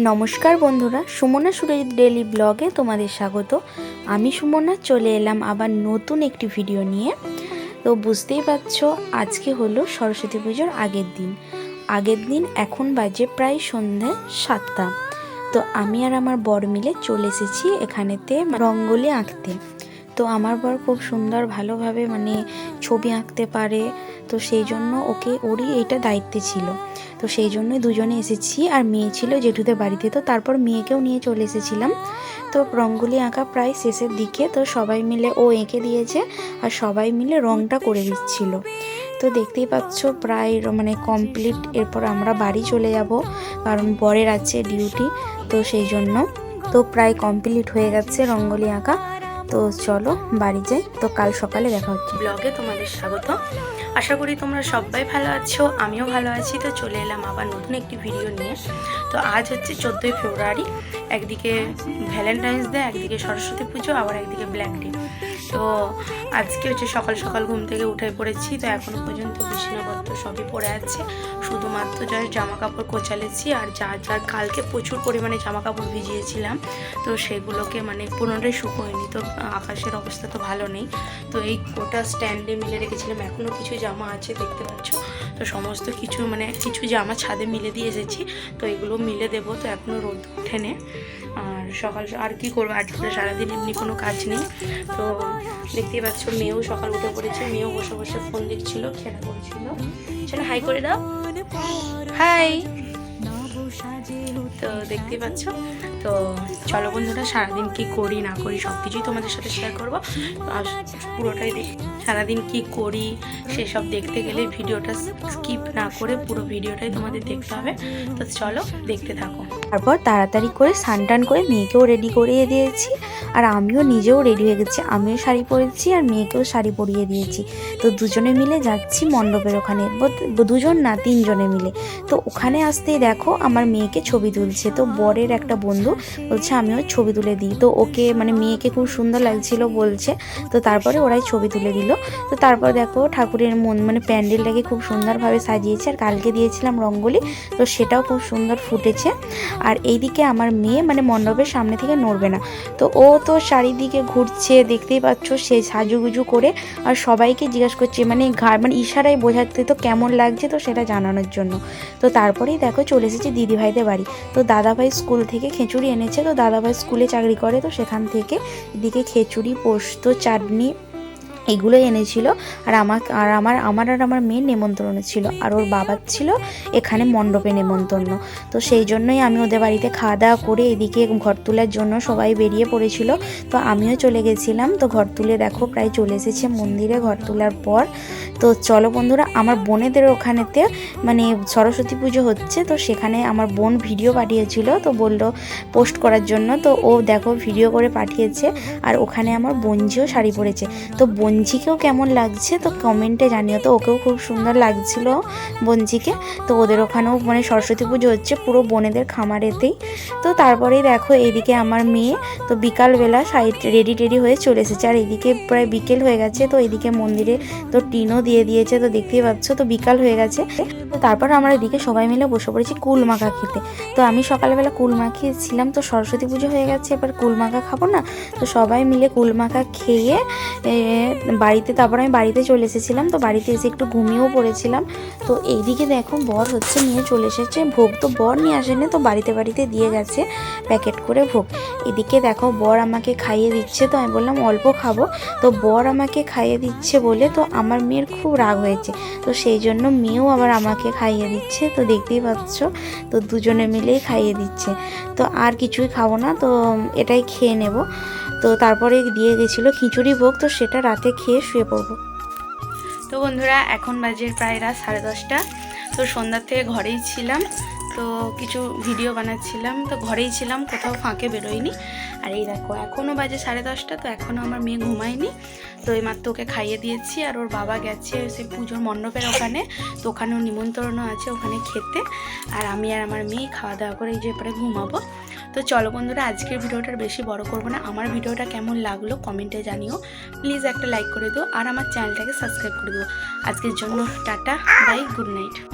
নমস্কার বন্ধুরা, সুমনা সুরজিৎ ডেইলি ব্লগে তোমাদের স্বাগত। আমি সুমনা চলে এলাম আবার নতুন একটি ভিডিও নিয়ে। তো বুঝতেই পারছো, আজকে হলো সরস্বতী পুজোর আগের দিন এখন বাজে প্রায় সন্ধ্যে 7টা। তো আমি আর আমার বর মিলে চলে এসেছি এখানেতে রঙ্গোলি আঁকতে। তো আমার বর খুব সুন্দর ভালোভাবে ছবি আঁকতে পারে, তো সেই জন্য ওরই এইটা দায়িত্বে ছিল। তো সেই জন্যই দুজনে এসেছি, আর মেয়ে ছিল জেঠুদের বাড়িতে, তো তারপর মেয়েকেও নিয়ে চলে এসেছিলাম। তো রঙ্গোলি আঁকা প্রায় শেষের দিকে, তো সবাই মিলে ও এঁকে দিয়েছে আর সবাই মিলে রঙটা করে দিচ্ছিল। তো দেখতেই পাচ্ছ প্রায় কমপ্লিট। এরপর আমরা বাড়ি চলে যাব, কারণ বরের আছে ডিউটি, তো সেই জন্য তো প্রায় কমপ্লিট হয়ে গেছে রঙ্গোলি আঁকা। তো চলো বাড়ি যাই। তো কাল সকালে দেখা হচ্ছে। ব্লগে তোমাদের স্বাগত। আশা করি তোমরা সবাই ভালো আছো, আমিও ভালো আছি। তো চলে এলাম আবার নতুন একটি ভিডিও নিয়ে। তো আজ হচ্ছে 14ই ফেব্রুয়ারি। একদিকে ভ্যালেন্টাইন্স ডে, একদিকে সরস্বতী পুজো, আবার একদিকে ব্ল্যাক ডে। তো আজকে হচ্ছে সকাল সকাল ঘুম থেকে উঠে পড়েছি। তো এখনও পর্যন্ত বিছানাপত্র সবই পড়ে আছে, শুধুমাত্র জাস্ট জামা কাপড় কোচালেছি। আর যার কালকে প্রচুর পরিমাণে জামা কাপড় ভিজিয়েছিলাম, তো সেগুলোকে পুনরায় শুকোয়নি। তো আকাশের অবস্থা তো ভালো নেই, তো এই গোটা স্ট্যান্ডে মিলে রেখেছিলাম। এখনও কিছু জামা আছে, দেখতে পাচ্ছ। তো সমস্ত কিছু কিছু জামা ছাদে মিলে দিয়ে এসেছি, তো এগুলো মিলে দেবো। তো এখনও রোদ ওঠেনে। আর সকাল আর কি করবো, আজকে সারাদিন এমনি কোনো কাজ নেই। তো দেখতেই পাচ্ছ মেয়েও সকাল উঠে পড়েছে। মেয়েও বসে বসে ফোন দেখছিল, খেলা করছিল। চলো হাই করে দাও, হাই। তো দেখতেই পাচ্ছ। তো চলো বন্ধুরা, সারাদিন কি করি না করি সব কিছুই তোমাদের সাথে শেয়ার করবো। আর পুরোটাই সারাদিন কি করি সেসব দেখতে গেলে ভিডিওটা স্কিপ না করে পুরো ভিডিওটাই তোমাদের দেখতে হবে। তো চলো দেখতে থাকো। তারপর তাড়াতাড়ি করে স্নান করে মেয়েকেও রেডি করিয়ে দিয়েছি, আর আমিও নিজেও রেডি হয়ে গেছি। আমিও শাড়ি পরেছি আর মেয়েকেও শাড়ি পরিয়ে দিয়েছি। তো দুজনে মিলে যাচ্ছি মণ্ডপের ওখানে, দুজন না 3 জনে মিলে। তো ওখানে আসতেই দেখো আমার মেয়েকে ছবি তুলছে। তো বরের একটা বন্ধু বলছে আমিও ছবি তুলে দিই। তো ওকে মেয়েকে খুব সুন্দর লাগছিল বলছে। তো তারপরে ওরাই ছবি তুলে দিল। তো তারপর দেখো ঠাকুরের প্যান্ডেলটাকে খুব সুন্দরভাবে সাজিয়েছে। আর কালকে দিয়েছিলাম রঙ্গোলি, তো সেটাও খুব সুন্দর ফুটেছে। আর এইদিকে আমার মেয়ে মণ্ডপের সামনে থেকে নড়বে না। তো ও তো চারিদিকে ঘুরছে, দেখতেই পাচ্ছ, সে সাজুগুজু করে। আর সবাইকে জিজ্ঞাসা করছে ইশারায় বোঝাতে, তো কেমন লাগছে তো সেটা জানানোর জন্য। তো তারপরেই দেখো চলে এসেছি দিদিভাইদের বাড়ি। তো দাদাভাই স্কুল থেকে খিচুড়ি এনেছে। তো দাদাভাই স্কুলে চাকরি করে, তো সেখান থেকে এদিকে খিচুড়ি, পোস্ত, চাটনি এগুলোই এনেছিল। আর আমার মেয়ের নেমন্তন্ন ছিল, আর ওর বাবার ছিল এখানে মণ্ডপে নেমন্তন্ন। তো সেই জন্যই আমি ওদের বাড়িতে খাওয়া দাওয়া করে এদিকে ঘর তোলার জন্য সবাই বেরিয়ে পড়েছিল। তো আমিও চলে গেছিলাম। তো ঘর তুলে দেখো প্রায় চলে এসেছে মন্দিরে ঘর তোলার পর। তো চলো বন্ধুরা, আমার বোনেদের ওখানেতে সরস্বতী পুজো হচ্ছে। তো সেখানে আমার বোন ভিডিও পাঠিয়েছিল, তো বললো পোস্ট করার জন্য। তো ও দেখো ভিডিও করে পাঠিয়েছে। আর ওখানে আমার বোনঝিও শাড়ি পরেছে। তো বঞ্জিকেও কেমন লাগছে তো কমেন্টে জানিও। তো ওকেও খুব সুন্দর লাগছিল বঞ্জিকে। তো ওদের ওখানেও সরস্বতী পুজো হচ্ছে পুরো বোনেদের খামারেতেই। তো তারপরেই দেখো এইদিকে আমার মেয়ে তো বিকালবেলা রেডি হয়ে চলে এসেছে। আর এদিকে প্রায় বিকেল হয়ে গেছে। তো এদিকে মন্দিরে তো টিনও দিয়ে দিয়েছে, তো দেখতেই পাচ্ছ। তো বিকাল হয়ে গেছে। তো তারপর আমরা এদিকে সবাই মিলে বসে পড়েছি কুল মাখা খেতে। তো আমি সকালবেলা কুল মাখিয়েছিলাম। তো সরস্বতী পুজো হয়ে গেছে, এবার কুল মাখা খাবো না। তো সবাই মিলে কুল মাখা খেয়ে তারপর আমি বাড়িতে চলে এসেছিলাম। তো বাড়িতে এসে একটু ঘুমিয়েও পড়েছিলাম। তো এইদিকে দেখো বর নিয়ে চলে এসেছে ভোগ। তো বর নিয়ে আসেনি, তো বাড়িতে দিয়ে গেছে প্যাকেট করে ভোগ। এদিকে দেখো বর আমাকে খাইয়ে দিচ্ছে। তো আমি বললাম অল্প খাবো। তো বর আমাকে খাইয়ে দিচ্ছে বলে তো আমার মেয়ের খুব রাগ হয়েছে। তো সেই জন্য মেয়েও আবার আমাকে খাইয়ে দিচ্ছে। তো দেখতেই পাচ্ছ, তো দুজনে মিলেই খাইয়ে দিচ্ছে। তো আর কিছুই খাবো না, তো এটাই খেয়ে নেব। তো তারপরে দিয়ে গেছিলো খিচুড়ি ভোগ, তো সেটা রাতে খেয়ে শুয়ে পড়বো। তো বন্ধুরা, এখন বাজে প্রায় রাত 10:30। তো সন্ধ্যার থেকে ঘরেই ছিলাম, তো কিছু ভিডিও বানাচ্ছিলাম। তো ঘরেই ছিলাম, কোথাও ফাঁকে বেরোয়নি। আর এই দেখো এখনও বাজে 10:30। তো এখনও আমার মেয়ে ঘুমায়নি। তো এইমাত্র ওকে খাইয়ে দিয়েছি। আর ওর বাবা গেছে সে পুজোর মণ্ডপের ওখানে, তো ওখানেও নিমন্ত্রণ আছে ওখানে খেতে। আর আমি আর আমার মেয়ে খাওয়া দাওয়া করে এই যে পরে ঘুমাবো। তো চলো বন্ধুরা, আজকের ভিডিওটার বেশি বড় করবো না। আমার ভিডিওটা কেমন লাগলো কমেন্টে জানিও। প্লিজ একটা লাইক করে দিও, আর আমার চ্যানেলটাকে সাবস্ক্রাইব করে দিও। আজকের জন্য টাটা, বাই, গুড নাইট।